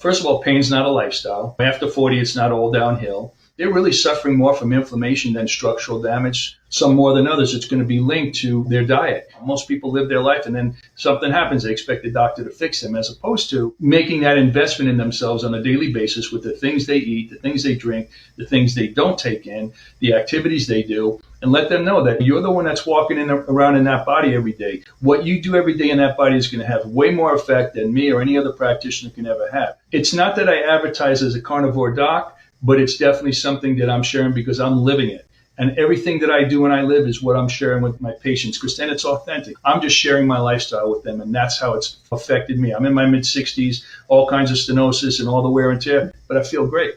First of all, pain's not a lifestyle. After 40, it's not all downhill. They're really suffering more from inflammation than structural damage. Some more than others, it's going to be linked to their diet. Most people live their life and then something happens, they expect the doctor to fix them, as opposed to making that investment in themselves on a daily basis with the things they eat, the things they drink, the things they don't take in, the activities they do, and let them know that you're the one that's walking around in that body every day. What you do every day in that body is going to have way more effect than me or any other practitioner can ever have. It's not that I advertise as a carnivore doc, but it's definitely something that I'm sharing because I'm living it. And everything that I do and I live is what I'm sharing with my patients, because then it's authentic. I'm just sharing my lifestyle with them, and that's how it's affected me. I'm in my mid-60s, all kinds of stenosis and all the wear and tear, but I feel great.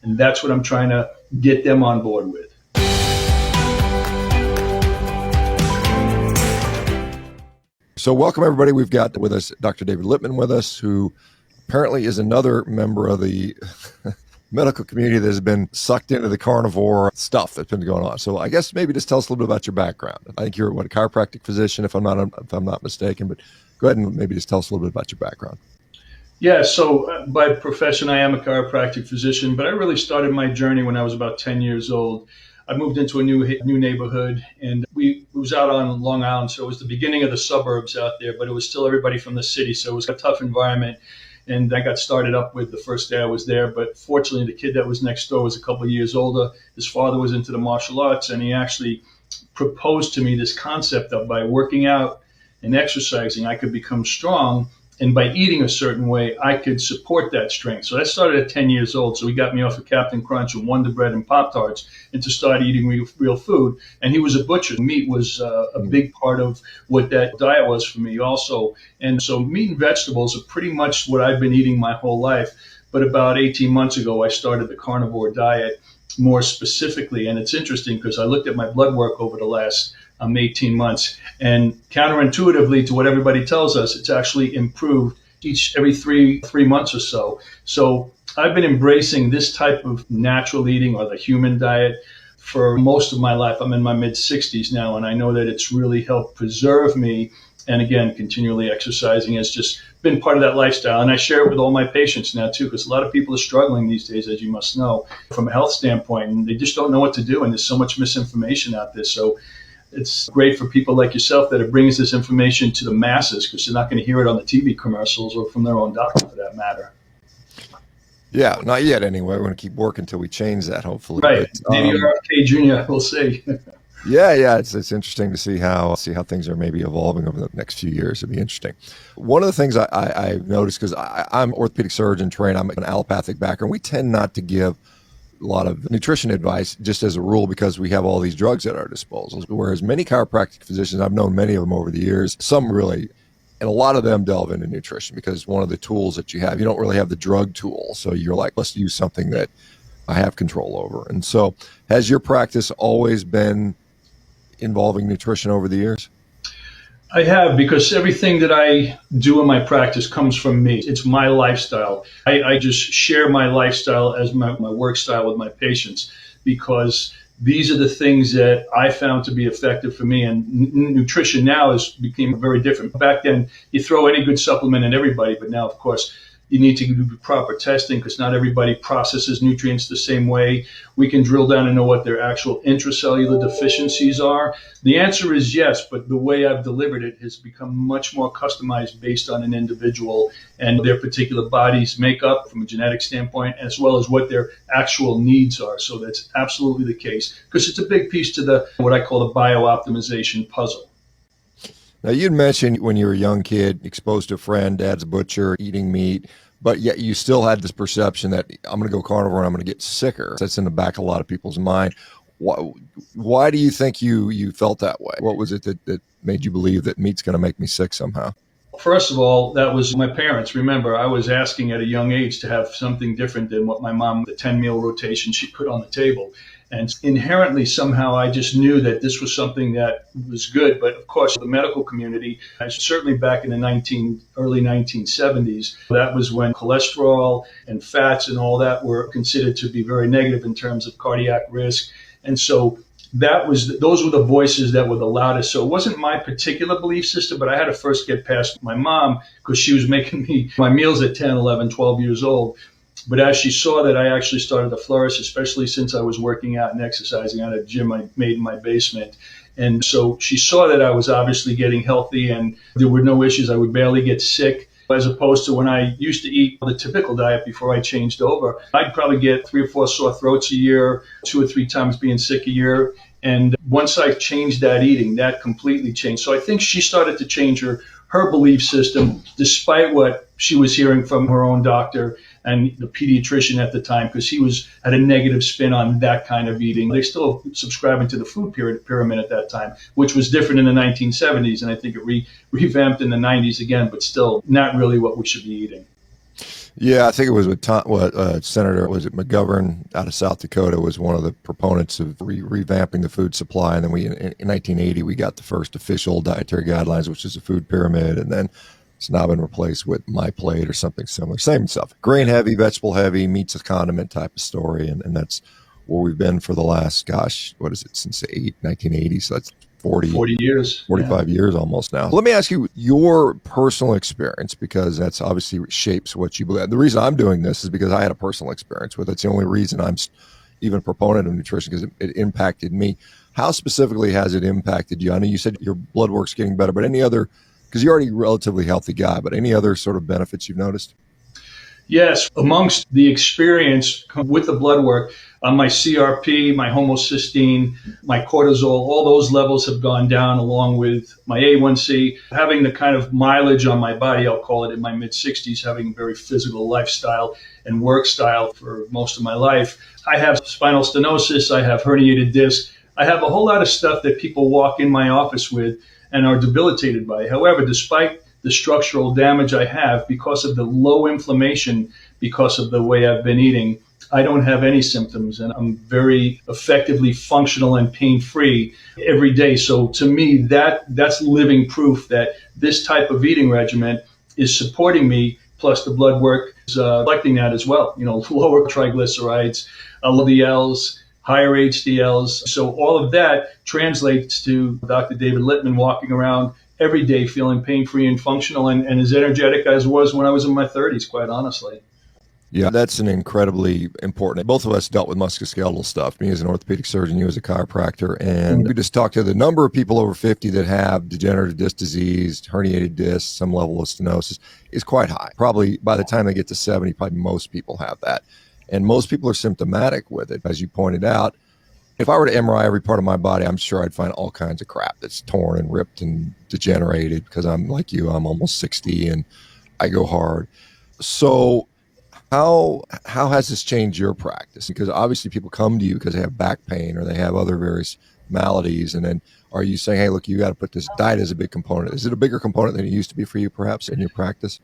And that's what I'm trying to get them on board with. So welcome, everybody. We've got with us Dr. David Lipman with us, who apparently is another member of the medical community that has been sucked into the carnivore stuff that's been going on. So I guess maybe just tell us a little bit about your background. I think you're a chiropractic physician, if I'm not mistaken, but go ahead and maybe just tell us a little bit about your background. Yeah, so by profession, I am a chiropractic physician, but I really started my journey when I was about 10 years old. I moved into a new neighborhood, and it was out on Long Island, so it was the beginning of the suburbs out there, but it was still everybody from the city, so it was a tough environment. And I got started up with the first day I was there. But fortunately, the kid that was next door was a couple of years older. His father was into the martial arts, and he actually proposed to me this concept of by working out and exercising, I could become strong. And by eating a certain way, I could support that strength. So that started at 10 years old. So he got me off of Captain Crunch and Wonder Bread and Pop-Tarts and to start eating real food. And he was a butcher. Meat was a big part of what that diet was for me also. And so meat and vegetables are pretty much what I've been eating my whole life. But about 18 months ago, I started the carnivore diet more specifically. And it's interesting because I looked at my blood work over the last 18 months. And counterintuitively to what everybody tells us, it's actually improved every three months or so. So I've been embracing this type of natural eating or the human diet for most of my life. I'm in my mid-60s now, and I know that it's really helped preserve me. And again, continually exercising has just been part of that lifestyle. And I share it with all my patients now, too, because a lot of people are struggling these days, as you must know, from a health standpoint, and they just don't know what to do. And there's so much misinformation out there. So it's great for people like yourself that it brings this information to the masses, because they're not going to hear it on the TV commercials or from their own doctor, for that matter. Yeah, not yet anyway. We're going to keep working until we change that, hopefully. Right. But, maybe RFK Jr., we'll see. Yeah. It's interesting to see how things are maybe evolving over the next few years. It'd be interesting. One of the things I've noticed, because I'm orthopedic surgeon trained, I'm an allopathic background. We tend not to give a lot of nutrition advice just as a rule because we have all these drugs at our disposal. Whereas many chiropractic physicians, I've known many of them over the years, some really, and a lot of them delve into nutrition because one of the tools that you have, you don't really have the drug tool. So you're like, let's use something that I have control over. And so has your practice always been involving nutrition over the years? I have, because everything that I do in my practice comes from me. It's my lifestyle. I just share my lifestyle as my work style with my patients, because these are the things that I found to be effective for me. And nutrition now became very different. Back then, you throw any good supplement in everybody, but now, of course, you need to do proper testing because not everybody processes nutrients the same way. We can drill down and know what their actual intracellular deficiencies are. The answer is yes, but the way I've delivered it has become much more customized based on an individual and their particular body's makeup from a genetic standpoint, as well as what their actual needs are. So that's absolutely the case, because it's a big piece to what I call the biooptimization puzzle. Now, you'd mentioned when you were a young kid, exposed to a friend, dad's a butcher, eating meat, but yet you still had this perception that I'm going to go carnivore and I'm going to get sicker. That's in the back of a lot of people's mind. Why do you think you felt that way? What was it that made you believe that meat's going to make me sick somehow? First of all, that was my parents. Remember, I was asking at a young age to have something different than what my mom, the 10-meal rotation she put on the table. And inherently, somehow, I just knew that this was something that was good. But of course, the medical community, certainly back in the early 1970s, that was when cholesterol and fats and all that were considered to be very negative in terms of cardiac risk. And so those were the voices that were the loudest. So it wasn't my particular belief system, but I had to first get past my mom because she was making me my meals at 10, 11, 12 years old. But as she saw that I actually started to flourish, especially since I was working out and exercising at a gym I made in my basement. And so she saw that I was obviously getting healthy and there were no issues. I would barely get sick, as opposed to when I used to eat the typical diet before I changed over. I'd probably get 3 or 4 sore throats a year, 2 or 3 times being sick a year. And once I changed that eating, that completely changed. So I think she started to change her belief system, despite what she was hearing from her own doctor and the pediatrician at the time, because he had a negative spin on that kind of eating. They still subscribing to the food pyramid at that time, which was different in the 1970s, and I think it revamped in the 90s again, but still not really what we should be eating. Yeah, I think it was with Senator, was it McGovern out of South Dakota was one of the proponents of revamping the food supply. And then in 1980, we got the first official dietary guidelines, which is a food pyramid. And then it's now been replaced with My Plate or something similar. Same stuff. Grain heavy, vegetable heavy, meats a condiment type of story. And that's where we've been for the last, what is it, since the 1980s. So that's 40 years, 45 years almost now. Let me ask you your personal experience, because that's obviously shapes what you believe. The reason I'm doing this is because I had a personal experience with it. It's the only reason I'm even a proponent of nutrition, because it impacted me. How specifically has it impacted you? I know you said your blood work's getting better, but any other, because you're already a relatively healthy guy, but any other sort of benefits you've noticed? Yes, amongst the experience with the blood work, my CRP, my homocysteine, my cortisol, all those levels have gone down, along with my A1C. Having the kind of mileage on my body, I'll call it, in my mid-60s, having a very physical lifestyle and work style for most of my life. I have spinal stenosis, I have herniated discs, I have a whole lot of stuff that people walk in my office with and are debilitated by. However, despite the structural damage I have because of the low inflammation, because of the way I've been eating, I don't have any symptoms, and I'm very effectively functional and pain-free every day. So to me, that's living proof that this type of eating regimen is supporting me, plus the blood work is reflecting that as well. Lower triglycerides, LDLs, higher HDLs. So all of that translates to Dr. David Lipman walking around every day feeling pain-free and functional and as energetic as I was when I was in my 30s, quite honestly. Yeah, that's an incredibly important. Both of us dealt with musculoskeletal stuff. Me as an orthopedic surgeon, you as a chiropractor. And we just talked to the number of people over 50 that have degenerative disc disease, herniated discs, some level of stenosis is quite high. Probably by the time they get to 70, probably most people have that. And most people are symptomatic with it. As you pointed out, if I were to MRI every part of my body, I'm sure I'd find all kinds of crap that's torn and ripped and degenerated, because I'm like you, I'm almost 60 and I go hard. So how has this changed your practice? Because obviously people come to you because they have back pain or they have other various maladies. And then are you saying, hey, look, you got to put this diet as a big component? Is it a bigger component than it used to be for you, perhaps, in your practice?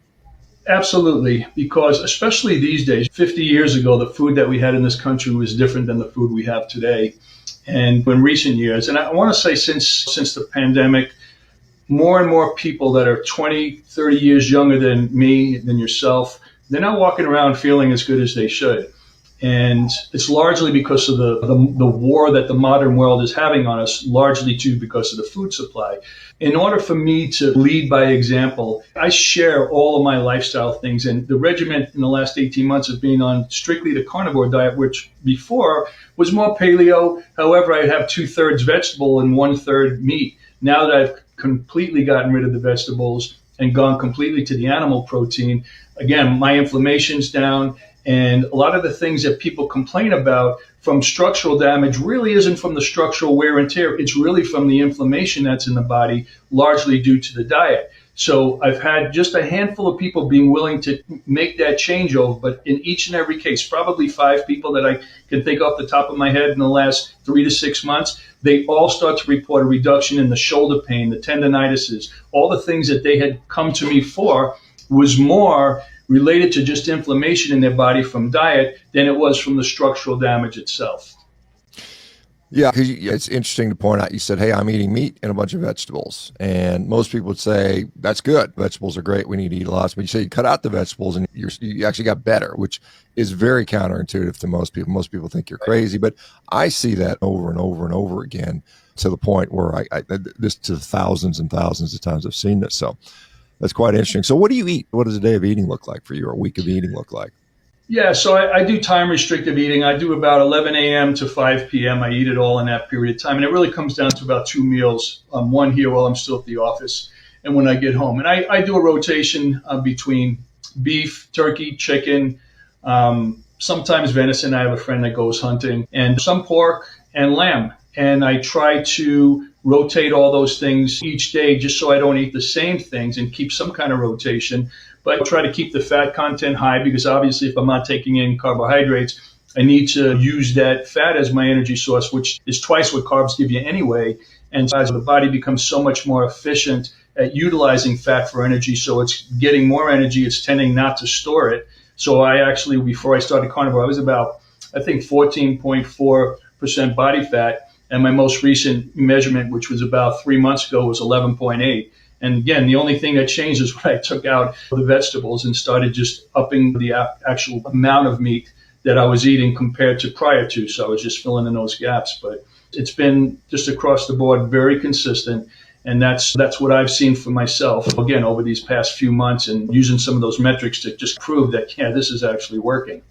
Absolutely, because especially these days, 50 years ago, the food that we had in this country was different than the food we have today. And in recent years, and I want to say since the pandemic, more and more people that are 20, 30 years younger than me, than yourself, they're not walking around feeling as good as they should. And it's largely because of the war that the modern world is having on us, largely too because of the food supply. In order for me to lead by example, I share all of my lifestyle things. And the regimen in the last 18 months has been on strictly the carnivore diet, which before was more paleo. However, I'd have 2/3 vegetable and 1/3 meat. Now that I've completely gotten rid of the vegetables and gone completely to the animal protein, again, my inflammation's down. And a lot of the things that people complain about from structural damage really isn't from the structural wear and tear. It's really from the inflammation that's in the body, largely due to the diet. So I've had just a handful of people being willing to make that changeover, but in each and every case, probably 5 people that I can think off the top of my head in the last 3 to 6 months, they all start to report a reduction in the shoulder pain, the tendinitises, all the things that they had come to me for was more related to just inflammation in their body from diet than it was from the structural damage itself. Yeah, because it's interesting to point out. You said, "Hey, I'm eating meat and a bunch of vegetables," and most people would say that's good. Vegetables are great. We need to eat lots. But you say you cut out the vegetables and you actually got better, which is very counterintuitive to most people. Most people think you're crazy, but I see that over and over and over again to the point where I this to thousands and thousands of times I've seen this. So that's quite interesting. So what do you eat? What does a day of eating look like for you, or a week of eating look like? Yeah, so I do time restrictive eating. I do about 11 a.m. to 5 p.m. I eat it all in that period of time. And it really comes down to about two meals, one here while I'm still at the office and when I get home. And I do a rotation between beef, turkey, chicken, sometimes venison. I have a friend that goes hunting, and some pork and lamb. And I try to rotate all those things each day just so I don't eat the same things and keep some kind of rotation. But I try to keep the fat content high because obviously if I'm not taking in carbohydrates, I need to use that fat as my energy source, which is twice what carbs give you anyway. And as the body becomes so much more efficient at utilizing fat for energy, so it's getting more energy, it's tending not to store it. So I actually, before I started carnivore, I was about, I think, 14.4% body fat. And my most recent measurement, which was about 3 months ago, was 11.8. And again, the only thing that changed is when I took out the vegetables and started just upping the actual amount of meat that I was eating compared to prior to. So I was just filling in those gaps. But it's been just across the board very consistent. And that's what I've seen for myself, again, over these past few months and using some of those metrics to just prove that, yeah, this is actually working.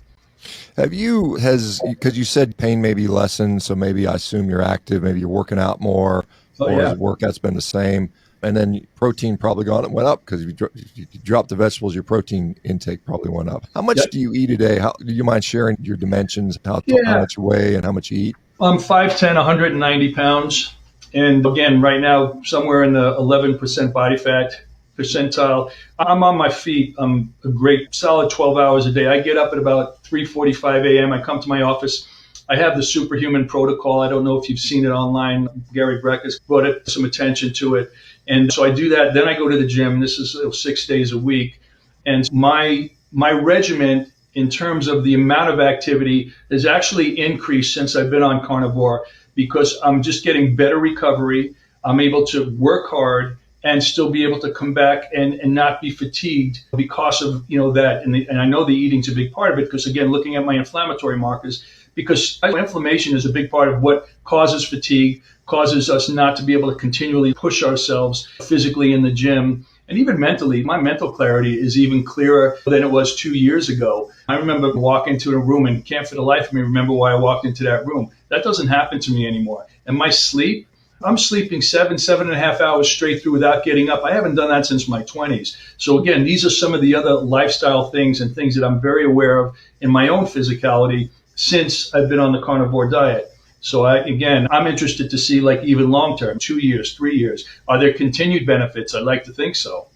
Because you said pain may be lessened, so maybe I assume you're active, maybe you're working out more, Oh, or yeah. the workout's been the same. And then protein probably went up because if you dropped the vegetables, your protein intake probably went up. How much Yep. do you eat a day? Do you mind sharing your dimensions, how Yeah. much you weigh and how much you eat? I'm 5'10", 190 pounds. And again, right now, somewhere in the 11% body fat percentile. I'm on my feet. I'm a great solid 12 hours a day. I get up at about 3:45 a.m. I come to my office. I have the superhuman protocol. I don't know if you've seen it online. Gary Breck has brought some attention to it. And so I do that. Then I go to the gym. This is 6 days a week. And my regimen in terms of the amount of activity has actually increased since I've been on carnivore because I'm just getting better recovery. I'm able to work hard and still be able to come back and not be fatigued because of that. And I know the eating's a big part of it because, again, looking at my inflammatory markers, because inflammation is a big part of what causes fatigue, causes us not to be able to continually push ourselves physically in the gym. And even mentally, my mental clarity is even clearer than it was 2 years ago. I remember walking into a room and can't for the life of me remember why I walked into that room. That doesn't happen to me anymore. And my sleep, I'm sleeping 7.5 hours straight through without getting up. I haven't done that since my 20s. So again, these are some of the other lifestyle things and things that I'm very aware of in my own physicality since I've been on the carnivore diet. So I'm interested to see, like, even long term, 2 years, 3 years, are there continued benefits? I'd like to think so.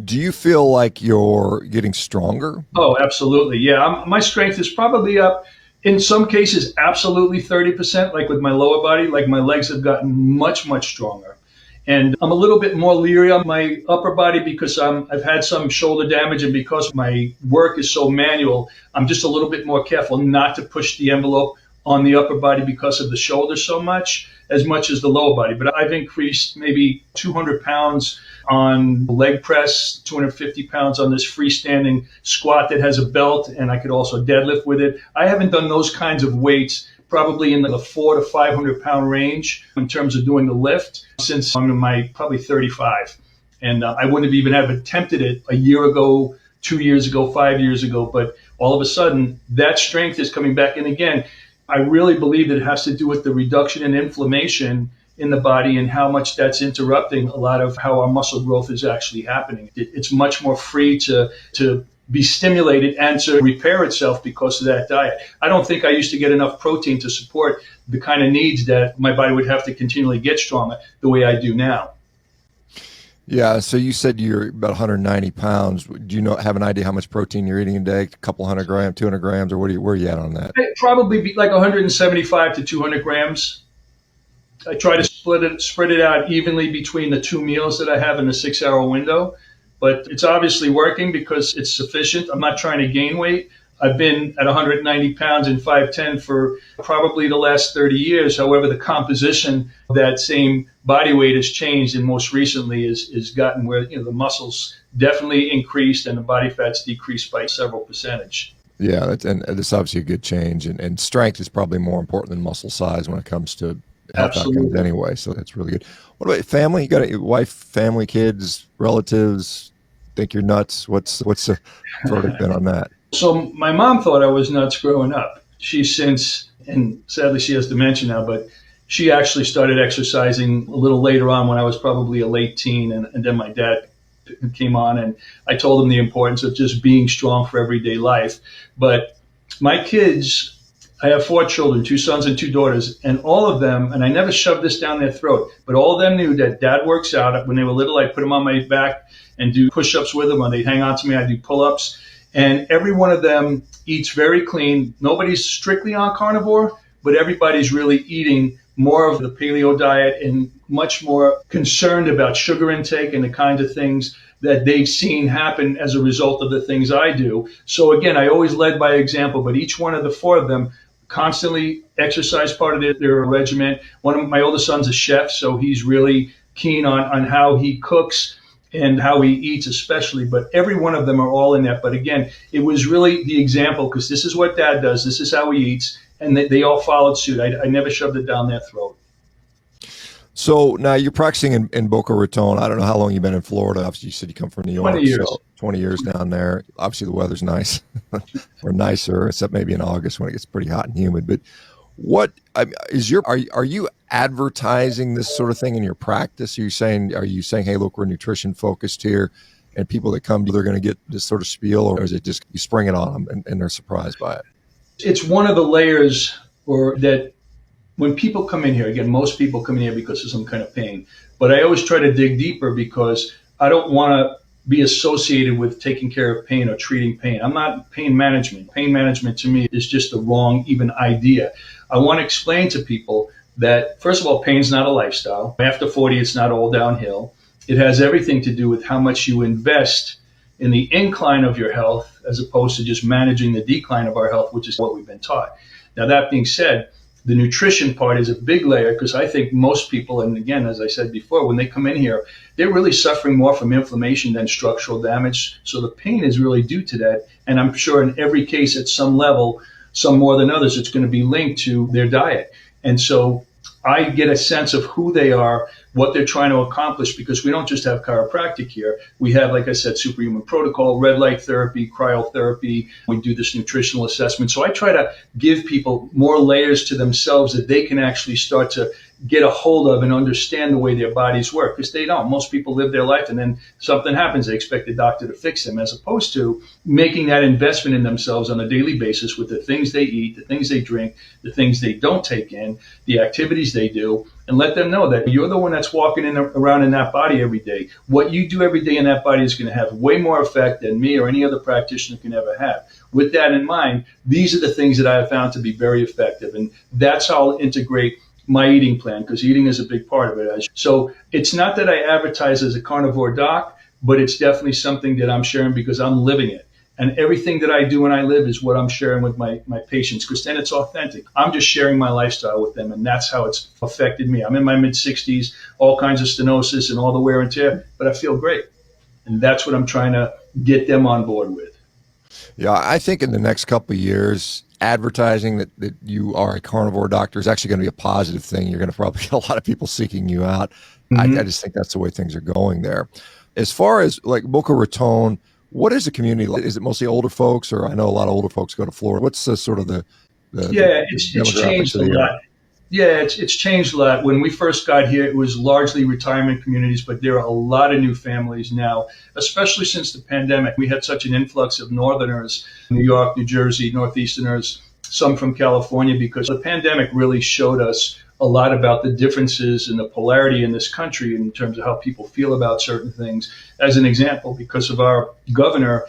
Do you feel like you're getting stronger? Oh, absolutely. Yeah. My strength is probably up in some cases, absolutely 30%, like with my lower body, like my legs have gotten much, much stronger. And I'm a little bit more leery on my upper body because I've had some shoulder damage, and because my work is so manual, I'm just a little bit more careful not to push the envelope on the upper body because of the shoulder so much as the lower body. But I've increased maybe 200 pounds on leg press, 250 pounds on this freestanding squat that has a belt, and I could also deadlift with it. I haven't done those kinds of weights probably in the 400 to 500 pound range in terms of doing the lift since I'm in my probably 35. And I wouldn't have even have attempted it a year ago, 2 years ago, 5 years ago. But all of a sudden, that strength is coming back. And again, I really believe that it has to do with the reduction in inflammation in the body and how much that's interrupting a lot of how our muscle growth is actually happening. It's much more free to be stimulated and to repair itself because of that diet. I don't think I used to get enough protein to support the kind of needs that my body would have to continually get stronger the way I do now. Yeah, so you said you're about 190 pounds. Do you have an idea how much protein you're eating a day? A couple 100 grams, 200 grams, or where are you at on that? It'd probably be like 175 to 200 grams. I try to spread it out evenly between the two meals that I have in the 6 hour window. But it's obviously working because it's sufficient. I'm not trying to gain weight. I've been at 190 pounds and 5'10" for probably the last 30 years. However, the composition of that same body weight has changed, and most recently is gotten where the muscles definitely increased and the body fat's decreased by several percentage. Yeah, and that's obviously a good change. And strength is probably more important than muscle size when it comes to health outcomes anyway. So that's really good. What about family? You got a wife, family, kids, relatives? Think you're nuts? What's the verdict been on that? So my mom thought I was nuts growing up. She's since, and sadly she has dementia now, but she actually started exercising a little later on when I was probably a late teen. And then my dad came on, and I told him the importance of just being strong for everyday life. But my kids, I have 4 children, 2 sons and 2 daughters, and all of them, and I never shoved this down their throat, but all of them knew that dad works out. When they were little, I'd put them on my back and do push-ups with them, or they'd hang on to me, I'd do pull-ups. And every one of them eats very clean. Nobody's strictly on carnivore, but everybody's really eating more of the paleo diet and much more concerned about sugar intake and the kinds of things that they've seen happen as a result of the things I do. So again, I always led by example, but each one of the 4 of them constantly exercise part of their regimen. One of my oldest son's a chef, so he's really keen on how he cooks and how he eats especially, but every one of them are all in that. But again, it was really the example, because this is what dad does, this is how he eats, and they all followed suit. I never shoved it down their throat. So now you're practicing in Boca Raton. I don't know how long you've been in Florida. Obviously, you said you come from New York. 20 years. So 20 years down there. Obviously, the weather's nice or nicer, except maybe in August when it gets pretty hot and humid. But what is are you advertising this sort of thing in your practice? Are you saying, hey, look, we're nutrition focused here, and people that come, they're going to get this sort of spiel, or is it just you spring it on them and they're surprised by it? It's one of the layers, or that when people come in here, again, most people come in here because of some kind of pain, but I always try to dig deeper because I don't want to be associated with taking care of pain or treating pain. I'm not pain management. Pain management to me is just the wrong even idea. I want to explain to people that, first of all, pain's not a lifestyle. After 40, it's not all downhill. It has everything to do with how much you invest in the incline of your health as opposed to just managing the decline of our health, which is what we've been taught. Now, that being said, the nutrition part is a big layer, because I think most people, and again, as I said before, when they come in here, they're really suffering more from inflammation than structural damage. So the pain is really due to that. And I'm sure in every case at some level, some more than others, it's going to be linked to their diet. And so I get a sense of who they are, what they're trying to accomplish, because we don't just have chiropractic here. We have, like I said, superhuman protocol, red light therapy, cryotherapy. We do this nutritional assessment. So I try to give people more layers to themselves that they can actually start to get a hold of and understand the way their bodies work, because they don't. Most people live their life and then something happens. They expect the doctor to fix them, as opposed to making that investment in themselves on a daily basis with the things they eat, the things they drink, the things they don't take in, the activities they do, and let them know that you're the one that's walking around in that body every day. What you do every day in that body is going to have way more effect than me or any other practitioner can ever have. With that in mind, these are the things that I have found to be very effective, and that's how I'll integrate my eating plan, because eating is a big part of it. So it's not that I advertise as a carnivore doc, but it's definitely something that I'm sharing because I'm living it. And everything that I do and I live is what I'm sharing with my patients, because then it's authentic. I'm just sharing my lifestyle with them, and that's how it's affected me. I'm in my mid-60s, all kinds of stenosis and all the wear and tear, but I feel great. And that's what I'm trying to get them on board with. Yeah, I think in the next couple of years, advertising that you are a carnivore doctor is actually going to be a positive thing. You're going to probably get a lot of people seeking you out. Mm-hmm. I just think that's the way things are going there. As far as like Boca Raton, what is the community like? Is it mostly older folks, or I know a lot of older folks go to Florida? What's the sort of it's changed a lot. Yeah, it's changed a lot. When we first got here, it was largely retirement communities, but there are a lot of new families now, especially since the pandemic. We had such an influx of Northerners, New York, New Jersey, Northeasterners, some from California, because the pandemic really showed us a lot about the differences in the polarity in this country in terms of how people feel about certain things. As an example, because of our governor,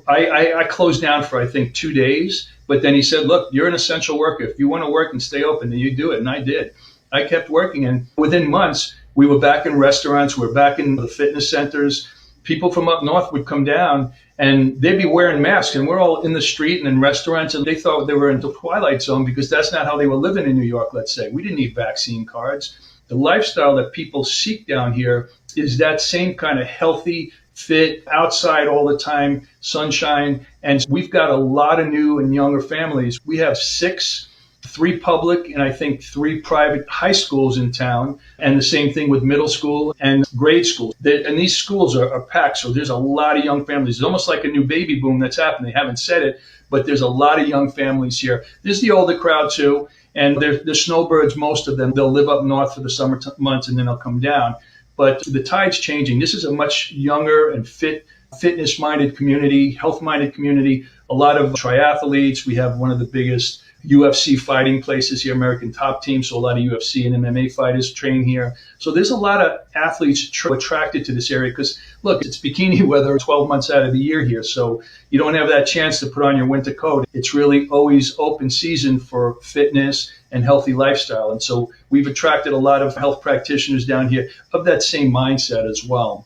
I closed down for, I think, 2 days, but then he said, look, you're an essential worker. If you want to work and stay open, then you do it. And I did. I kept working. And within months, we were back in restaurants. We were back in the fitness centers. people from up north would come down and they'd be wearing masks, and we're all in the street and in restaurants, and they thought they were in the twilight zone because that's not how they were living in New York, let's say. We didn't need vaccine cards. The lifestyle that people seek down here is that same kind of healthy, fit, outside all the time, sunshine. And we've got a lot of new and younger families. We have 6, 3 public and I think 3 private high schools in town, and the same thing with middle school and grade school. And these schools are packed, so there's a lot of young families. It's almost like a new baby boom that's happening. They haven't said it, but there's a lot of young families here. There's the older crowd too, and they're snowbirds, most of them. They'll live up north for the summer months and then they'll come down. But the tide's changing. This is a much younger and fitness-minded community, health-minded community, a lot of triathletes. We have one of the biggest UFC fighting places here, American Top Team, so a lot of UFC and MMA fighters train here. So there's a lot of athletes attracted to this area because, look, it's bikini weather 12 months out of the year here, so you don't have that chance to put on your winter coat. It's really always open season for fitness and healthy lifestyle. And so we've attracted a lot of health practitioners down here of that same mindset as well.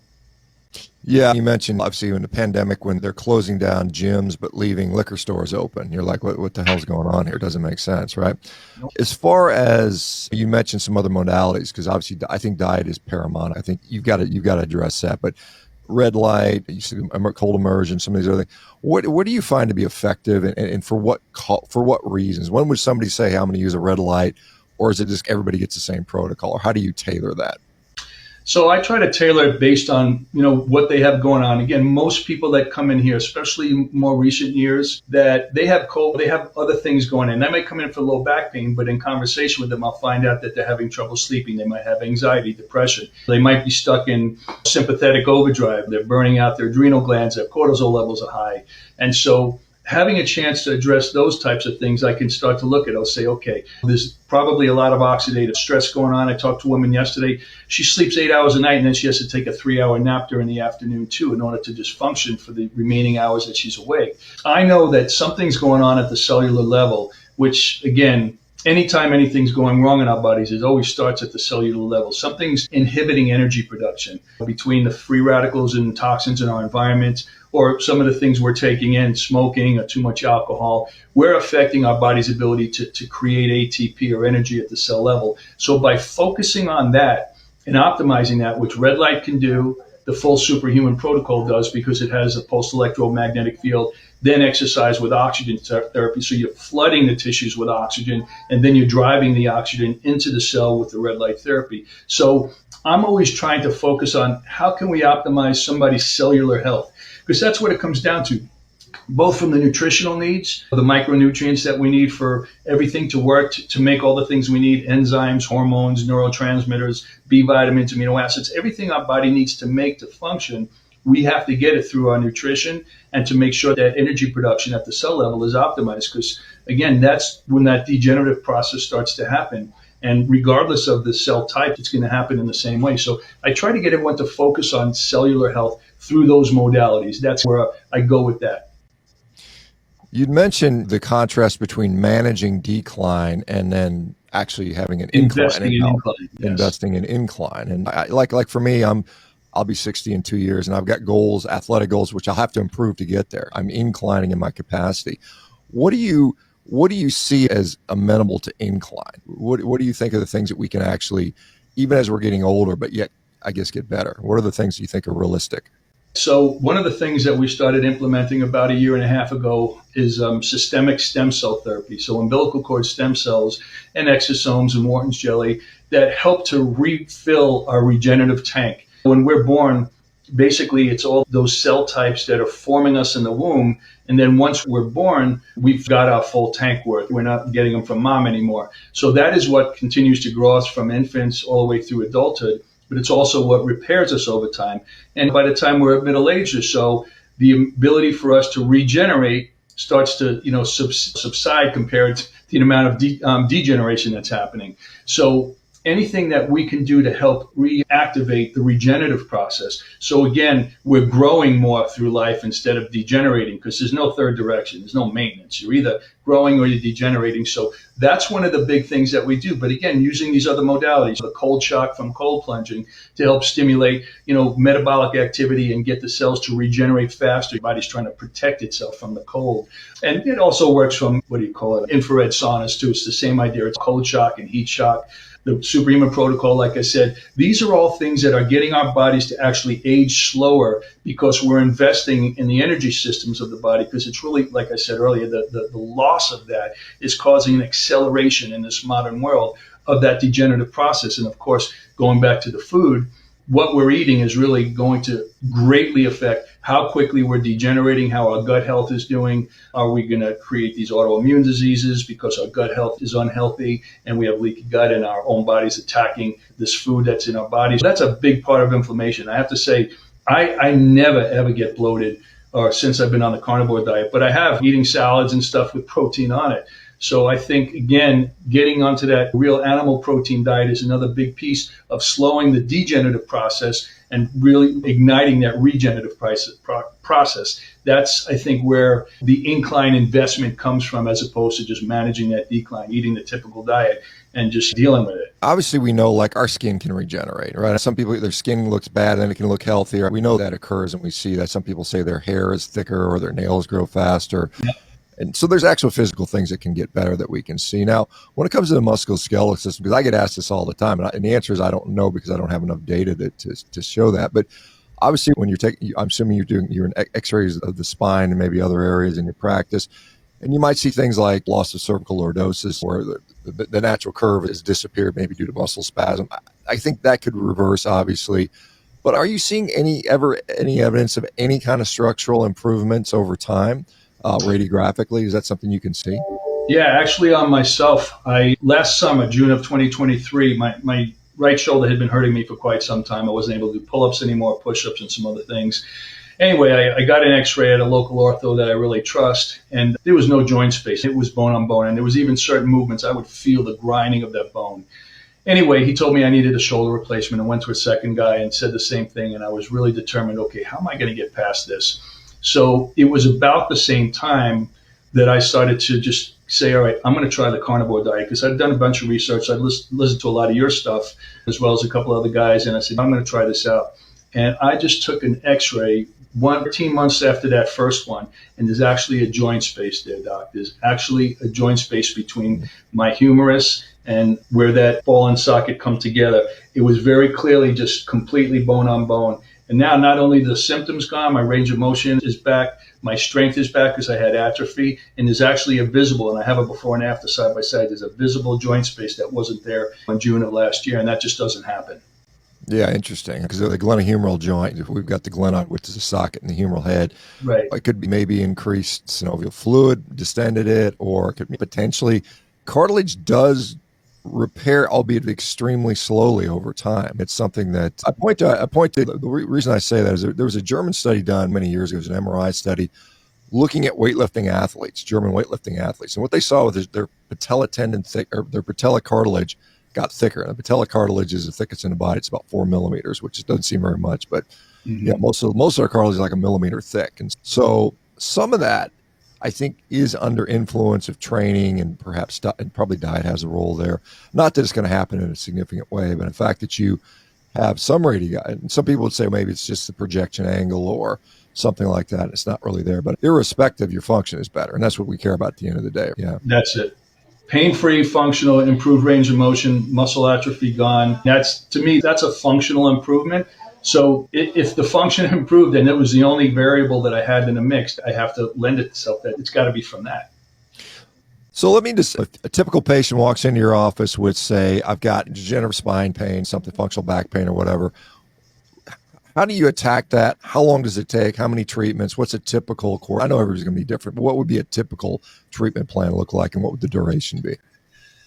Yeah, you mentioned obviously in the pandemic when they're closing down gyms but leaving liquor stores open. You're like, what the hell's going on here? It doesn't make sense, right? Nope. As far as you mentioned some other modalities, because obviously I think diet is paramount. I think you've got to address that. But red light, you see cold immersion, some of these other things. What do you find to be effective, and for what reasons? When would somebody say, hey, I'm going to use a red light, or is it just everybody gets the same protocol, or how do you tailor that? So I try to tailor it based on, what they have going on. Again, most people that come in here, especially more recent years, that they have cold, they have other things going on. They might come in for low back pain, but in conversation with them, I'll find out that they're having trouble sleeping. They might have anxiety, depression. They might be stuck in sympathetic overdrive. They're burning out their adrenal glands. Their cortisol levels are high. And so having a chance to address those types of things, I can start to look at. I'll say, okay, there's probably a lot of oxidative stress going on. I talked to a woman yesterday. She sleeps 8 hours a night, and then she has to take a 3-hour nap during the afternoon too in order to just function for the remaining hours that she's awake. I know that something's going on at the cellular level, which, again, anytime anything's going wrong in our bodies, it always starts at the cellular level. Something's inhibiting energy production between the free radicals and toxins in our environment, or some of the things we're taking in, smoking or too much alcohol. We're affecting our body's ability to create ATP or energy at the cell level. So by focusing on that and optimizing that, which red light can do, the full superhuman protocol does because it has a pulsed electromagnetic field, then exercise with oxygen therapy. So you're flooding the tissues with oxygen, and then you're driving the oxygen into the cell with the red light therapy. So I'm always trying to focus on how can we optimize somebody's cellular health, because that's what it comes down to, both from the nutritional needs, the micronutrients that we need for everything to work, to make all the things we need, enzymes, hormones, neurotransmitters, B vitamins, amino acids, everything our body needs to make to function. We have to get it through our nutrition and to make sure that energy production at the cell level is optimized, because, again, that's when that degenerative process starts to happen. And regardless of the cell type, it's going to happen in the same way. So I try to get everyone to focus on cellular health through those modalities. That's where I go with that. You'd mentioned the contrast between managing decline and then actually having an Investing in incline. yes. Investing in incline. And like for me, I'll be 60 in 2 years, and I've got goals, athletic goals, which I'll have to improve to get there. I'm inclining in my capacity. What do you see as amenable to incline? What do you think are the things that we can actually, even as we're getting older, but yet I guess get better? What are the things you think are realistic? So one of the things that we started implementing about 1.5 years ago is systemic stem cell therapy. So umbilical cord stem cells and exosomes and Wharton's jelly that help to refill our regenerative tank. When we're born, basically it's all those cell types that are forming us in the womb. And then once we're born, we've got our full tank worth. We're not getting them from mom anymore. So that is what continues to grow us from infants all the way through adulthood. But it's also what repairs us over time. And by the time we're at middle age or so, the ability for us to regenerate starts to, subside compared to the amount of degeneration that's happening. So anything that we can do to help reactivate the regenerative process. So again, we're growing more through life instead of degenerating, because there's no third direction. There's no maintenance. You're either growing or you're degenerating. So that's one of the big things that we do. But again, using these other modalities, the cold shock from cold plunging to help stimulate, metabolic activity and get the cells to regenerate faster. Your body's trying to protect itself from the cold. And it also works from, infrared saunas too. It's the same idea. It's cold shock and heat shock. The superhuman protocol, like I said, these are all things that are getting our bodies to actually age slower because we're investing in the energy systems of the body, because it's really, like I said earlier, the loss of that is causing an acceleration in this modern world of that degenerative process. And of course, going back to the food, what we're eating is really going to greatly affect how quickly we're degenerating, how our gut health is doing. Are we going to create these autoimmune diseases because our gut health is unhealthy and we have leaky gut and our own body's attacking this food that's in our bodies? That's a big part of inflammation. I have to say, I never, ever get bloated or since I've been on the carnivore diet, but I have eating salads and stuff with protein on it. So I think, again, getting onto that real animal protein diet is another big piece of slowing the degenerative process and really igniting that regenerative process. That's, I think, where the incline investment comes from, as opposed to just managing that decline, eating the typical diet and just dealing with it. Obviously, we know like our skin can regenerate, right? Some people, their skin looks bad and then it can look healthier. We know that occurs, and we see that some people say their hair is thicker or their nails grow faster. Yeah. And so there's actual physical things that can get better that we can see. Now, when it comes to the musculoskeletal system, because I get asked this all the time, and the answer is I don't know, because I don't have enough data to show that. But obviously, when you're taking, I'm assuming you're in x-rays of the spine and maybe other areas in your practice, and you might see things like loss of cervical lordosis, where the natural curve has disappeared, maybe due to muscle spasm. I think that could reverse, obviously. But are you seeing any evidence of any kind of structural improvements over time? Radiographically, is that something you can see? Yeah, actually on myself, last summer, June of 2023, my right shoulder had been hurting me for quite some time. I wasn't able to do pull-ups anymore, push-ups, and some other things. Anyway, I got an x-ray at a local ortho that I really trust, and there was no joint space. It was bone on bone, and there was even certain movements I would feel the grinding of that bone. Anyway, he told me I needed a shoulder replacement. I went to a second guy and said the same thing, and I was really determined, okay, how am I going to get past this? So it was about the same time that I started to just say, all right, I'm going to try the carnivore diet, because I've done a bunch of research. I've listened to a lot of your stuff as well as a couple other guys. And I said, I'm going to try this out. And I just took an x-ray 13 months after that first one. And there's actually a joint space there, Doc. There's actually a joint space between my humerus and where that ball and socket come together. It was very clearly just completely bone on bone. And now not only the symptoms gone, my range of motion is back, my strength is back because I had atrophy, and there's actually a visible, and I have a before and after side by side, there's a visible joint space that wasn't there in June of last year, and that just doesn't happen. Yeah, interesting. Because the glenohumeral joint, if we've got the glenoid, which is a socket in the humeral head, right, it could be maybe increased synovial fluid, distended it, or it could be potentially cartilage does repair, albeit extremely slowly over time. It's something that I point to. The reason I say that is there was a German study done many years ago. It was an MRI study looking at weightlifting athletes, German weightlifting athletes, and what they saw was their patella tendon their patella cartilage got thicker. And the patella cartilage is the thickest in the body. It's about 4 millimeters, which doesn't seem very much, but yeah, most of our cartilage is like a millimeter thick, and so some of that, I think, is under influence of training, and perhaps and probably diet has a role there. Not that it's going to happen in a significant way, but the fact that you have some and some people would say maybe it's just the projection angle or something like that. It's not really there, but irrespective, your function is better, and that's what we care about at the end of the day. Yeah, that's it. Pain-free, functional, improved range of motion, muscle atrophy gone. To me, that's a functional improvement. So if the function improved and it was the only variable that I had in the mix, I have to lend itself that it's got to be from that. So let me just, a typical patient walks into your office with, say, I've got degenerative spine pain, something functional back pain or whatever. How do you attack that? How long does it take? How many treatments? What's a typical course? I know everybody's going to be different, but what would be a typical treatment plan look like, and what would the duration be?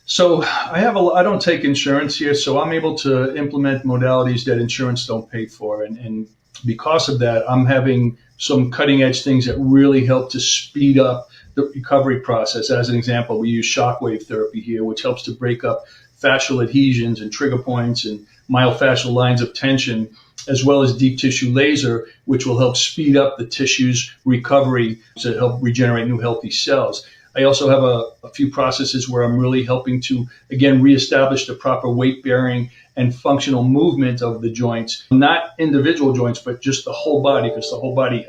So I don't take insurance here, so I'm able to implement modalities that insurance don't pay for. And because of that, I'm having some cutting edge things that really help to speed up the recovery process. As an example, we use shockwave therapy here, which helps to break up fascial adhesions and trigger points and myofascial lines of tension, as well as deep tissue laser, which will help speed up the tissue's recovery to help regenerate new healthy cells. I also have a few processes where I'm really helping to, again, reestablish the proper weight bearing and functional movement of the joints, not individual joints, but just the whole body, because the whole body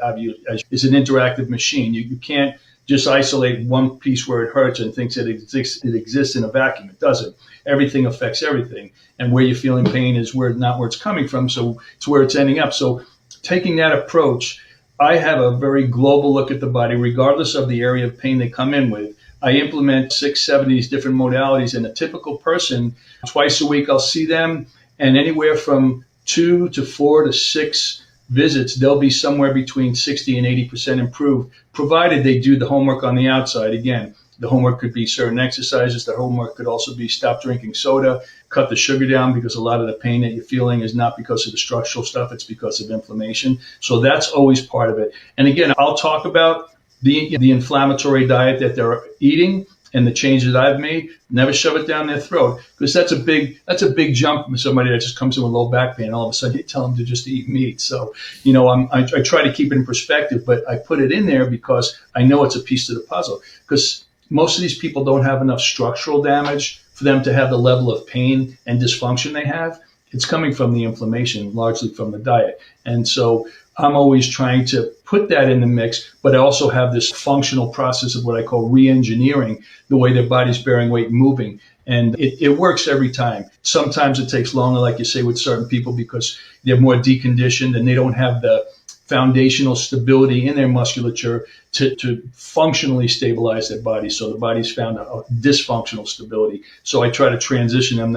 is an interactive machine. You can't just isolate one piece where it hurts and thinks it exists in a vacuum. It doesn't. Everything affects everything. And where you're feeling pain is not where it's coming from, so it's where it's ending up. So taking that approach, I have a very global look at the body, regardless of the area of pain they come in with. I implement 6, 7 of these different modalities, and a typical person, twice a week, I'll see them, and anywhere from 2 to 4 to 6 visits, they'll be somewhere between 60 and 80% improved, provided they do the homework on the outside. Again, the homework could be certain exercises. The homework could also be stop drinking soda, cut the sugar down, because a lot of the pain that you're feeling is not because of the structural stuff, it's because of inflammation. So that's always part of it. And again, I'll talk about the inflammatory diet that they're eating and the changes I've made. Never shove it down their throat, because that's a big jump from somebody that just comes in with low back pain. All of a sudden you tell them to just eat meat. So, I try to keep it in perspective, but I put it in there because I know it's a piece to the puzzle, because most of these people don't have enough structural damage for them to have the level of pain and dysfunction they have. It's coming from the inflammation, largely from the diet. And so I'm always trying to put that in the mix, but I also have this functional process of what I call re-engineering the way their body's bearing weight and moving. And it works every time. Sometimes it takes longer, like you say, with certain people, because they're more deconditioned and they don't have the foundational stability in their musculature to functionally stabilize their body. So the body's found a dysfunctional stability. So I try to transition them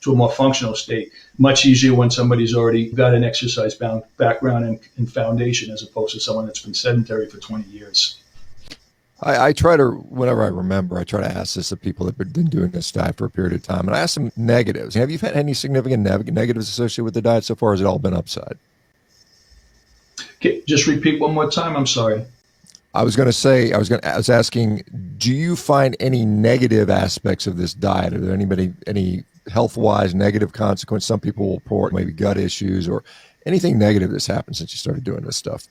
to a more functional state. Much easier when somebody's already got an exercise background and foundation, as opposed to someone that's been sedentary for 20 years. I try to, whenever I remember, I try to ask this of people that have been doing this diet for a period of time. And I ask them negatives. Have you had any significant negatives associated with the diet so far? Has it all been upside? Okay, just repeat one more time. I'm sorry. I was asking, do you find any negative aspects of this diet? Are there any health-wise negative consequence? Some people will report maybe gut issues or anything negative that's happened since you started doing this stuff.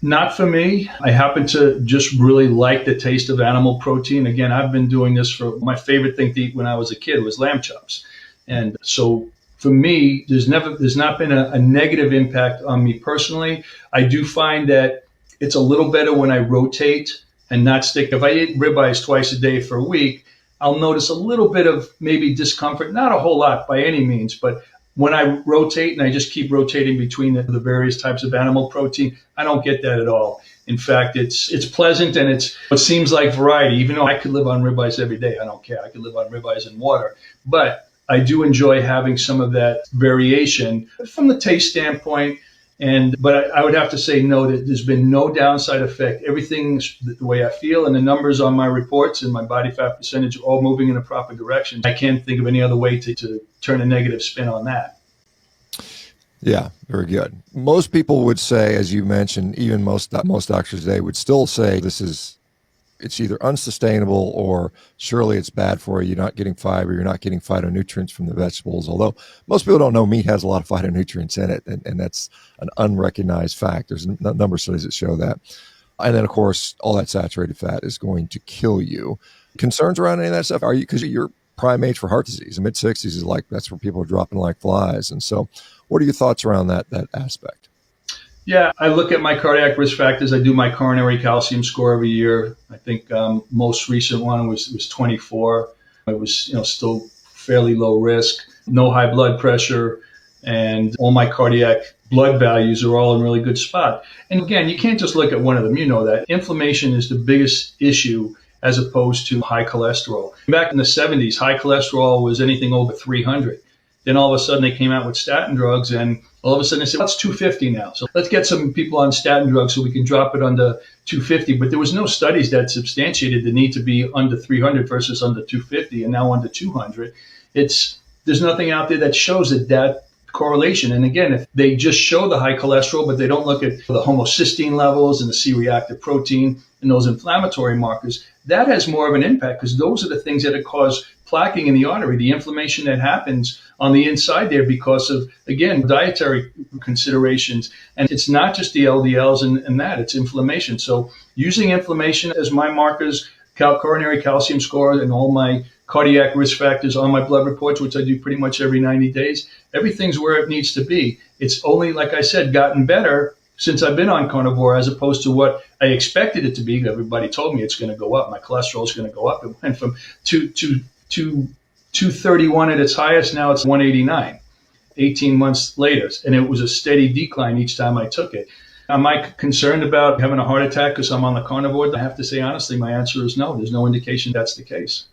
Not for me. I happen to just really like the taste of animal protein. Again, I've been doing this for my favorite thing to eat when I was a kid was lamb chops. And so for me, there's not been a negative impact on me personally. I do find that it's a little better when I rotate and not stick. If I eat ribeyes twice a day for a week, I'll notice a little bit of maybe discomfort, not a whole lot by any means, but when I rotate and I just keep rotating between the various types of animal protein, I don't get that at all. In fact, it's pleasant, and it seems like variety. Even though I could live on ribeyes every day, I don't care. I could live on ribeyes and water. But I do enjoy having some of that variation from the taste standpoint. But I would have to say no, that there's been no downside effect. Everything's the way I feel, and the numbers on my reports and my body fat percentage are all moving in the proper direction. I can't think of any other way to turn a negative spin on that. Yeah, very good. Most people would say, as you mentioned, even most doctors today would still say it's either unsustainable or surely it's bad for you. You're not getting fiber. You're not getting phytonutrients from the vegetables. Although most people don't know meat has a lot of phytonutrients in it, and that's an unrecognized fact. There's a number of studies that show that. And then, of course, all that saturated fat is going to kill you. Concerns around any of that stuff? Are you, because you're prime age for heart disease? The mid-60s is like, that's where people are dropping like flies. And so what are your thoughts around that aspect? Yeah, I look at my cardiac risk factors. I do my coronary calcium score every year. I think most recent one was 24. It was still fairly low risk, no high blood pressure, and all my cardiac blood values are all in really good spot. And again, you can't just look at one of them. You know that inflammation is the biggest issue as opposed to high cholesterol. Back in the 70s, high cholesterol was anything over 300. Then all of a sudden they came out with statin drugs, and all of a sudden they said, well, it's 250 now. So let's get some people on statin drugs so we can drop it under 250. But there was no studies that substantiated the need to be under 300 versus under 250 and now under 200. There's nothing out there that shows that correlation. And again, if they just show the high cholesterol, but they don't look at the homocysteine levels and the C-reactive protein and those inflammatory markers, that has more of an impact, because those are the things that cause plaquing in the artery, the inflammation that happens on the inside there because of, again, dietary considerations. And it's not just the LDLs and that, it's inflammation. So using inflammation as my markers coronary calcium score and all my cardiac risk factors on my blood reports, which I do pretty much every 90 days. Everything's where it needs to be. It's only, like I said, gotten better since I've been on carnivore as opposed to what I expected it to be. Everybody told me it's going to go up. My cholesterol is going to go up. It went from 231 at its highest. Now it's 189, 18 months later. And it was a steady decline each time I took it. Am I concerned about having a heart attack because I'm on the carnivore? I have to say, honestly, my answer is no. There's no indication that's the case.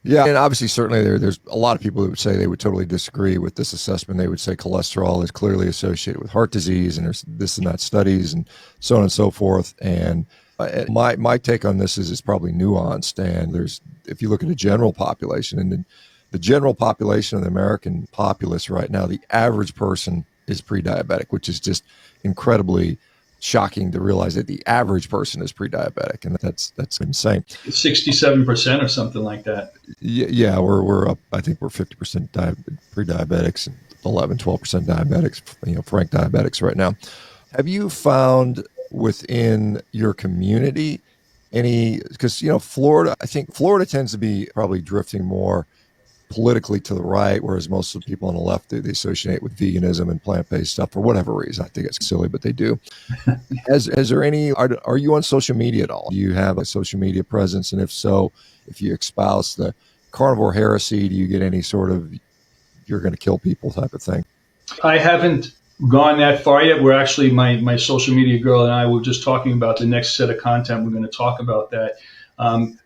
Yeah, and obviously, certainly, there's a lot of people who would say they would totally disagree with this assessment. They would say cholesterol is clearly associated with heart disease, and there's this and that studies, and so on and so forth. And my take on this is it's probably nuanced. And if you look at the general population, and the general population of the American populace right now, the average person is pre-diabetic, which is just incredibly shocking to realize that the average person is pre-diabetic, and that's insane. 67% or something like that. Yeah, we're up. I think we're 50% pre-diabetics and 11-12% diabetics. Frank diabetics right now. Have you found within your community any? Because Florida, I think Florida tends to be probably drifting more politically to the right, whereas most of the people on the left, they associate with veganism and plant-based stuff for whatever reason. I think it's silly, but they do. Is there any, are you on social media at all? Do you have a social media presence? And if so, if you espouse the carnivore heresy, do you get any sort of, you're going to kill people type of thing? I haven't gone that far yet. We're actually, my social media girl and I were just talking about the next set of content. We're going to talk about that,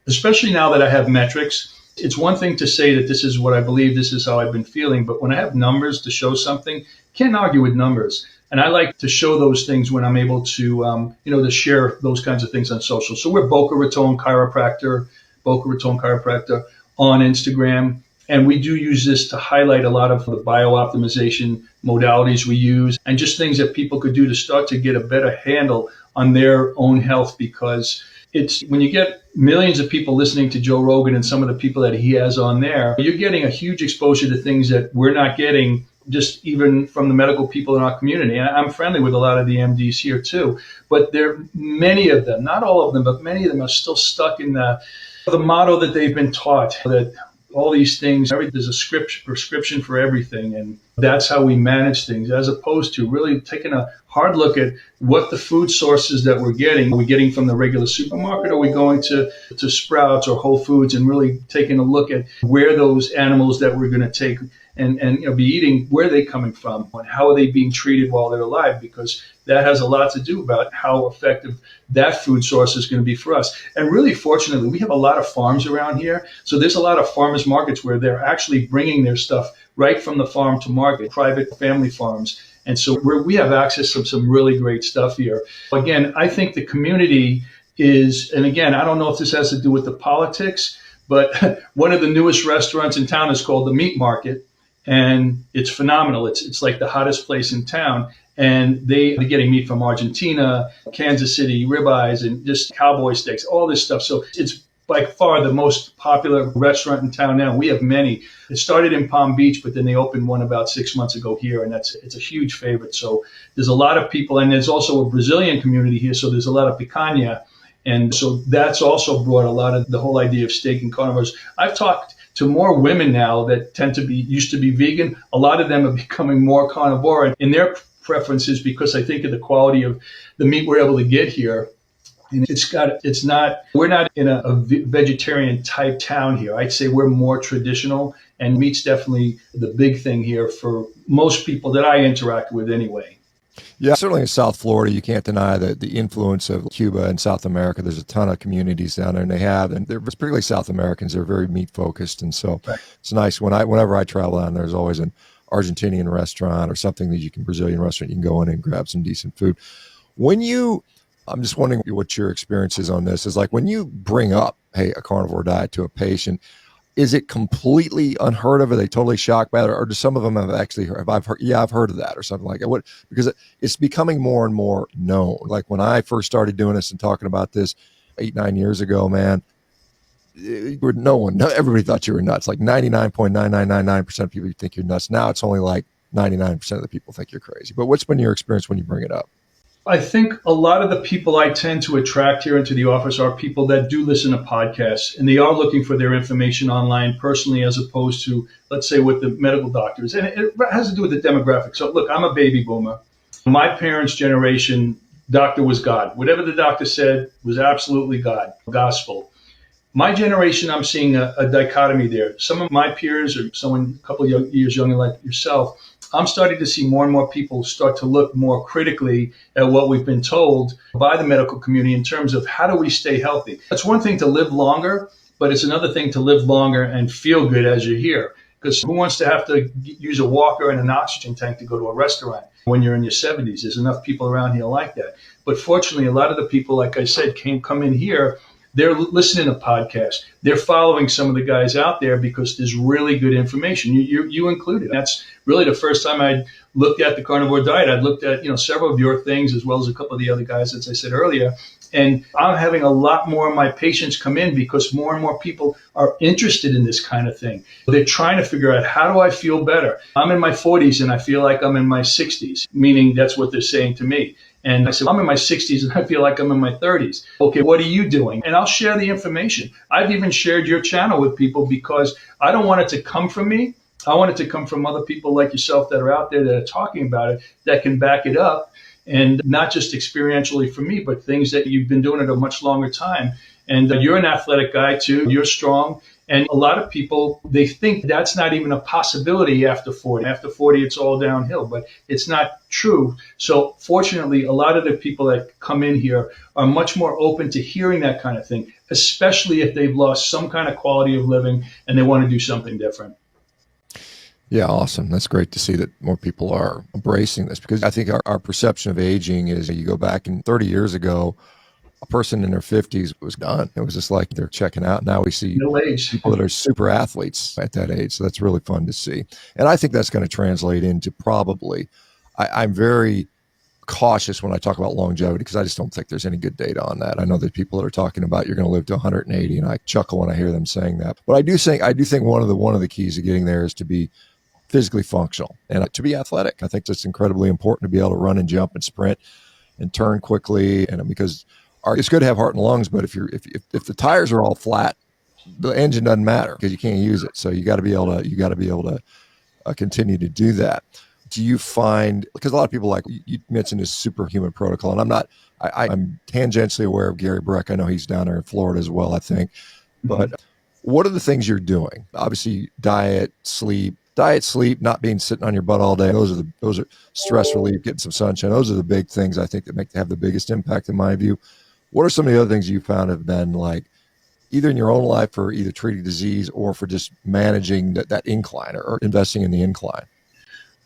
especially now that I have metrics. It's one thing to say that this is what I believe, this is how I've been feeling, but when I have numbers to show something, can't argue with numbers. And I like to show those things when I'm able to, to share those kinds of things on social. So we're Boca Raton Chiropractor on Instagram. And we do use this to highlight a lot of the biooptimization modalities we use and just things that people could do to start to get a better handle on their own health, because it's when you get millions of people listening to Joe Rogan and some of the people that he has on there, you're getting a huge exposure to things that we're not getting just even from the medical people in our community. And I'm friendly with a lot of the MDs here too, but many of them, not all of them, but many of them are still stuck in the motto that they've been taught, that all these things, there's a prescription for everything. And that's how we manage things, as opposed to really taking a hard look at what the food sources that we're getting. Are we getting from the regular supermarket? Or are we going to Sprouts or Whole Foods and really taking a look at where those animals that we're going to take and be eating, where are they coming from and how are they being treated while they're alive? Because that has a lot to do about how effective that food source is going to be for us. And really, fortunately, we have a lot of farms around here. So there's a lot of farmers markets where they're actually bringing their stuff right from the farm to market, private family farms. And so we have access to some really great stuff here. Again, I think the community is, and again, I don't know if this has to do with the politics, but one of the newest restaurants in town is called the Meat Market. And it's phenomenal. It's like the hottest place in town. And they're getting meat from Argentina, Kansas City, ribeyes, and just cowboy steaks, all this stuff. So it's by far the most popular restaurant in town now. We have many. It started in Palm Beach, but then they opened one about 6 months ago here, and it's a huge favorite. So there's a lot of people, and there's also a Brazilian community here, so there's a lot of picanha. And so that's also brought a lot of the whole idea of steak and carnivores. I've talked to more women now that used to be vegan. A lot of them are becoming more carnivore in their preferences because I think of the quality of the meat we're able to get here. And we're not in a vegetarian type town here. I'd say we're more traditional, and meat's definitely the big thing here for most people that I interact with anyway. Yeah, certainly in South Florida, you can't deny the influence of Cuba and South America. There's a ton of communities down there, and they're particularly South Americans. They're very meat focused, and so right. It's nice whenever I travel down there, there's always an Argentinian restaurant or something Brazilian restaurant you can go in and grab some decent food. I'm just wondering what your experience is on this. Is like when you bring up, hey, a carnivore diet to a patient, is it completely unheard of? Are they totally shocked by it? Or do some of them I've heard of that or something like that? Because it's becoming more and more known. Like when I first started doing this and talking about this 8-9 years ago, man, everybody thought you were nuts. Like 99.9999% of people think you're nuts. Now it's only like 99% of the people think you're crazy. But what's been your experience when you bring it up? I think a lot of the people I tend to attract here into the office are people that do listen to podcasts and they are looking for their information online personally, as opposed to, let's say, with the medical doctors. And it has to do with the demographic. So, look, I'm a baby boomer. My parents' generation, doctor was God. Whatever the doctor said was absolutely God, gospel. My generation, I'm seeing a dichotomy there. Some of my peers, or someone a couple of years younger like yourself, I'm starting to see more and more people start to look more critically at what we've been told by the medical community in terms of how do we stay healthy. It's one thing to live longer, but it's another thing to live longer and feel good as you're here. Because who wants to have to use a walker and an oxygen tank to go to a restaurant when you're in your 70s? There's enough people around here like that. But fortunately, a lot of the people, like I said, come in here. They're listening to podcasts. They're following some of the guys out there because there's really good information. You included. That's really the first time I looked at the carnivore diet. I'd looked at several of your things as well as a couple of the other guys, as I said earlier. And I'm having a lot more of my patients come in because more and more people are interested in this kind of thing. They're trying to figure out, how do I feel better? I'm in my 40s and I feel like I'm in my 60s, meaning that's what they're saying to me. And I said, I'm in my 60s and I feel like I'm in my 30s. Okay, what are you doing? And I'll share the information. I've even shared your channel with people because I don't want it to come from me. I want it to come from other people like yourself that are out there that are talking about it, that can back it up. And not just experientially for me, but things that you've been doing at a much longer time. And you're an athletic guy too. You're strong. And a lot of people, they think that's not even a possibility after 40. After 40, it's all downhill, but it's not true. So fortunately, a lot of the people that come in here are much more open to hearing that kind of thing, especially if they've lost some kind of quality of living and they want to do something different. Yeah, awesome. That's great to see that more people are embracing this, because I think our perception of aging is, you go back and 30 years ago, a person in their 50s was done. It was just like they're checking out. Now we see No age. people that are super athletes at that age. So that's really fun to see. And I think that's going to translate into probably, I'm very cautious when I talk about longevity because I just don't think there's any good data on that. I know that people that are talking about you're going to live to 180, and I chuckle when I hear them saying that. But I do think one of the keys to getting there is to be physically functional and to be athletic. I think that's incredibly important, to be able to run and jump and sprint and turn quickly. And because it's good to have heart and lungs, but if the tires are all flat, the engine doesn't matter because you can't use it. So you got to be able to continue to do that. Do you find, because a lot of people, like you mentioned, this superhuman protocol, and I'm tangentially aware of Gary Breck. I know he's down there in Florida as well, I think. But what are the things you're doing? Obviously, diet, sleep, not being sitting on your butt all day. Those are stress relief, getting some sunshine. Those are the big things I think that have the biggest impact in my view. What are some of the other things you found have been, like, either in your own life for either treating disease or for just managing that incline or investing in the incline?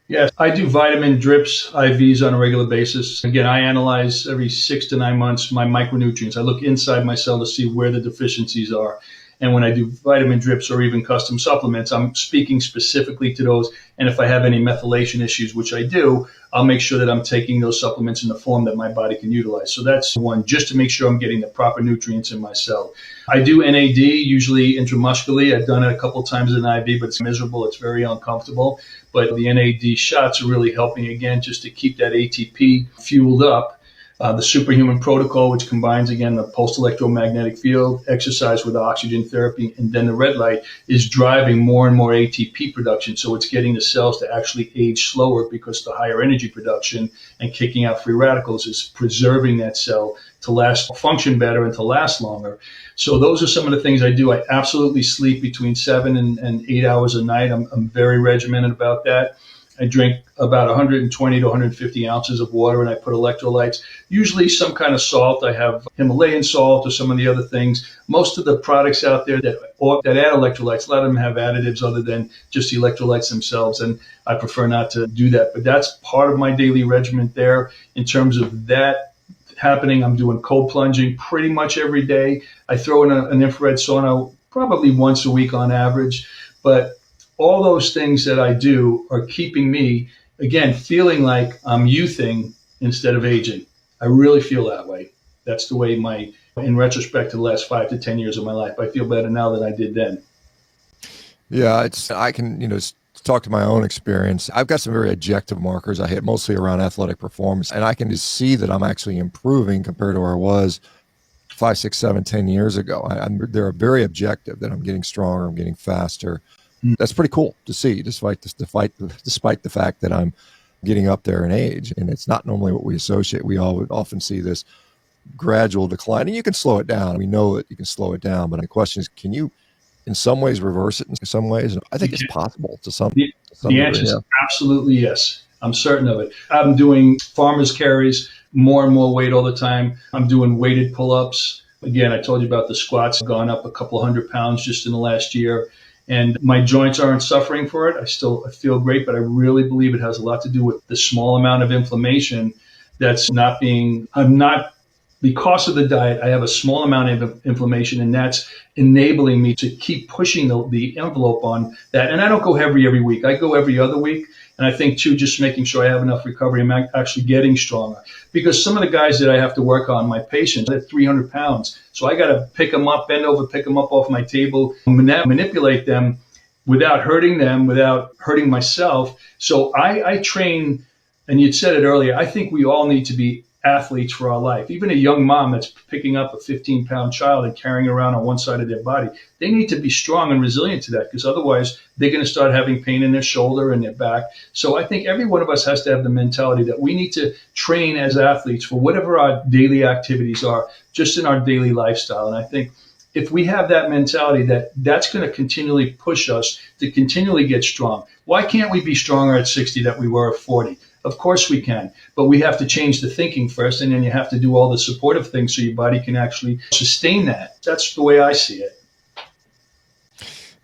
Yes, I do vitamin drips, IVs on a regular basis. Again, I analyze every 6 to 9 months my micronutrients. I look inside my cell to see where the deficiencies are. And when I do vitamin drips or even custom supplements, I'm speaking specifically to those. And if I have any methylation issues, which I do, I'll make sure that I'm taking those supplements in the form that my body can utilize. So that's one, just to make sure I'm getting the proper nutrients in my cell. I do NAD, usually intramuscularly. I've done it a couple of times in IV, but it's miserable. It's very uncomfortable. But the NAD shots are really helping, again, just to keep that ATP fueled up. The superhuman protocol, which combines, again, the pulsed electromagnetic field, exercise with oxygen therapy, and then the red light, is driving more and more ATP production. So it's getting the cells to actually age slower because the higher energy production and kicking out free radicals is preserving that cell to function better and to last longer. So those are some of the things I do. I absolutely sleep between 7 and 8 hours a night. I'm very regimented about that. I drink about 120 to 150 ounces of water, and I put electrolytes, usually some kind of salt. I have Himalayan salt or some of the other things. Most of the products out there that add electrolytes, a lot of them have additives other than just the electrolytes themselves, and I prefer not to do that. But that's part of my daily regimen there. In terms of that happening, I'm doing cold plunging pretty much every day. I throw in an infrared sauna probably once a week on average, but all those things that I do are keeping me, again, feeling like I'm youthing instead of aging. I really feel that way. That's the way in retrospect to the last 5 to 10 years of my life, I feel better now than I did then. Yeah, I can, talk to my own experience. I've got some very objective markers I hit mostly around athletic performance, and I can just see that I'm actually improving compared to where I was 5, 6, 7, 10 years ago. They're very objective, that I'm getting stronger, I'm getting faster. That's pretty cool to see, despite the fact that I'm getting up there in age. And it's not normally what we associate. We all would often see this gradual decline, and you can slow it down. We know that you can slow it down, but the question is, can you in some ways reverse it in some ways? And I think it's possible to some the answer is absolutely yes. I'm certain of it. I'm doing farmer's carries, more and more weight all the time. I'm doing weighted pull-ups. Again, I told you about the squats. I've gone up a couple of 100 pounds just in the last year. And my joints aren't suffering for it. I feel great, but I really believe it has a lot to do with the small amount of inflammation that's because of the diet, I have a small amount of inflammation, and that's enabling me to keep pushing the envelope on that. And I don't go every week. I go every other week. And I think, too, just making sure I have enough recovery, I'm actually getting stronger. Because some of the guys that I have to work on, my patients, they're 300 pounds. So I got to pick them up, bend over, pick them up off my table, manipulate them without hurting them, without hurting myself. So I train, and you said it earlier, I think we all need to be athletes for our life. Even a young mom that's picking up a 15-pound child and carrying around on one side of their body, they need to be strong and resilient to that, because otherwise they're going to start having pain in their shoulder and their back. So I think every one of us has to have the mentality that we need to train as athletes for whatever our daily activities are, just in our daily lifestyle. And I think if we have that mentality, that's going to continually push us to continually get strong. Why can't we be stronger at 60 than we were at 40? Of course we can, but we have to change the thinking first, and then you have to do all the supportive things so your body can actually sustain that. That's the way I see it.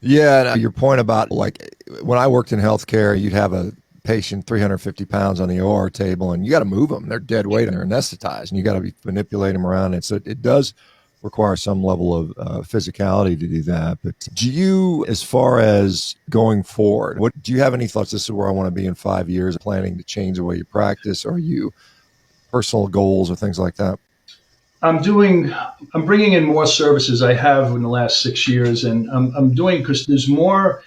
Yeah, and your point about, like, when I worked in healthcare, you'd have a patient 350 pounds on the OR table, and you got to move them. They're dead weight and they're anesthetized, and you got to be manipulating them around. And so it does require some level of physicality to do that. But do you, as far as going forward, do you have any thoughts? This is where I want to be in 5 years, planning to change the way you practice, or you personal goals or things like that? I'm bringing in more services I have in the last 6 years, and I'm doing, because there's more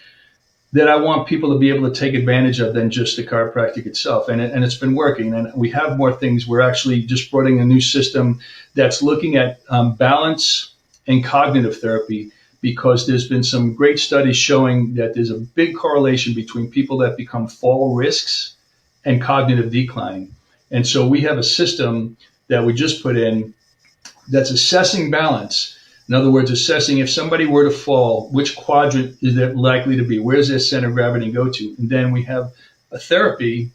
that I want people to be able to take advantage of than just the chiropractic itself. And it's been working. And we have more things. We're actually just brought in a new system that's looking at balance and cognitive therapy, because there's been some great studies showing that there's a big correlation between people that become fall risks and cognitive decline. And so we have a system that we just put in that's assessing balance. In other words, assessing if somebody were to fall, which quadrant is it likely to be? Where's their center of gravity go to? And then we have a therapy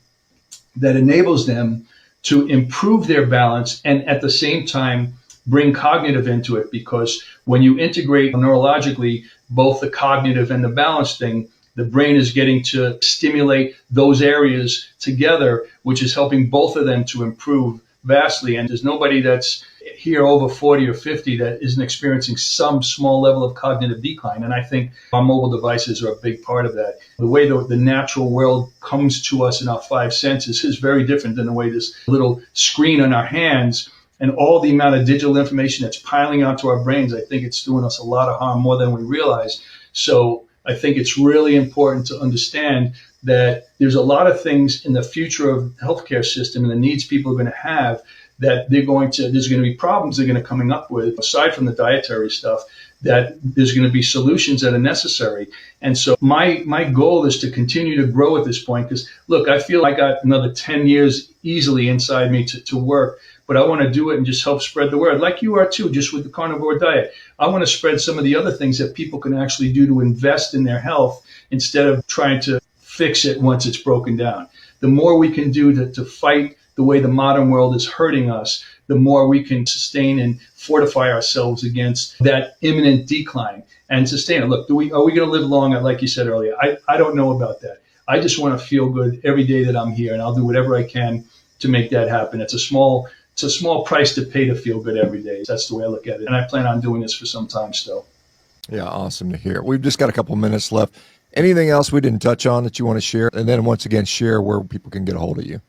that enables them to improve their balance and at the same time bring cognitive into it. Because when you integrate neurologically both the cognitive and the balance thing, the brain is getting to stimulate those areas together, which is helping both of them to improve vastly. And there's nobody that's here over 40 or 50 that isn't experiencing some small level of cognitive decline. And I think our mobile devices are a big part of that. The way the natural world comes to us in our five senses is very different than the way this little screen on our hands and all the amount of digital information that's piling onto our brains. I think it's doing us a lot of harm, more than we realize. So I think it's really important to understand that there's a lot of things in the future of the healthcare system and the needs people are going to have that there's going to be problems they're going to coming up with, aside from the dietary stuff, that there's going to be solutions that are necessary. And so my goal is to continue to grow at this point, because look, I feel I got another 10 years easily inside me to work, but I want to do it and just help spread the word, like you are too, just with the carnivore diet. I want to spread some of the other things that people can actually do to invest in their health instead of trying to fix it once it's broken down. The more we can do to fight the way the modern world is hurting us, the more we can sustain and fortify ourselves against that imminent decline and sustain it. Look, are we going to live long? Like you said earlier, I don't know about that. I just want to feel good every day that I'm here, and I'll do whatever I can to make that happen. It's a small price to pay to feel good every day. That's the way I look at it. And I plan on doing this for some time still. Yeah, awesome to hear. We've just got a couple minutes left. Anything else we didn't touch on that you want to share? And then once again, share where people can get a hold of you.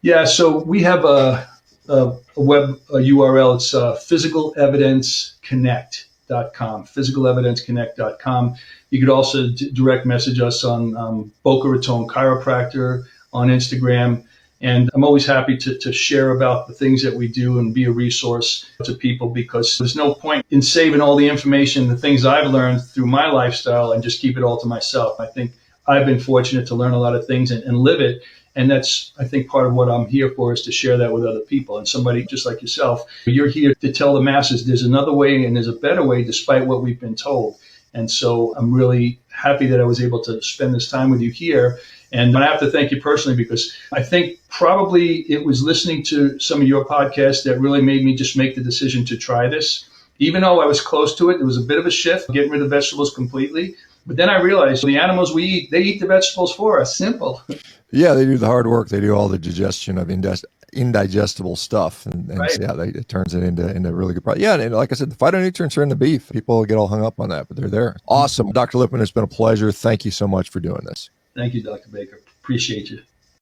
Yeah, so we have a URL. It's Physical Evidence Connect, physicalevidenceconnect.com. You could also direct message us on Boca Raton Chiropractor on Instagram. And I'm always happy to share about the things that we do and be a resource to people, because there's no point in saving all the information, the things I've learned through my lifestyle, and just keep it all to myself. I think I've been fortunate to learn a lot of things and live it. And that's, I think, part of what I'm here for, is to share that with other people. And somebody just like yourself, you're here to tell the masses there's another way and there's a better way despite what we've been told. And so I'm really happy that I was able to spend this time with you here. And I have to thank you personally, because I think probably it was listening to some of your podcasts that really made me just make the decision to try this. Even though I was close to it, there was a bit of a shift, getting rid of vegetables completely. But then I realized the animals we eat, they eat the vegetables for us. Simple. Yeah, they do the hard work. They do all the digestion of indigestible stuff, and Right. yeah, it turns it into really good product. Yeah, and like I said, the phytonutrients are in the beef. People get all hung up on that, but they're there. Awesome, Dr. Lipman, it's been a pleasure. Thank you so much for doing this. Thank you, Dr. Baker. Appreciate you.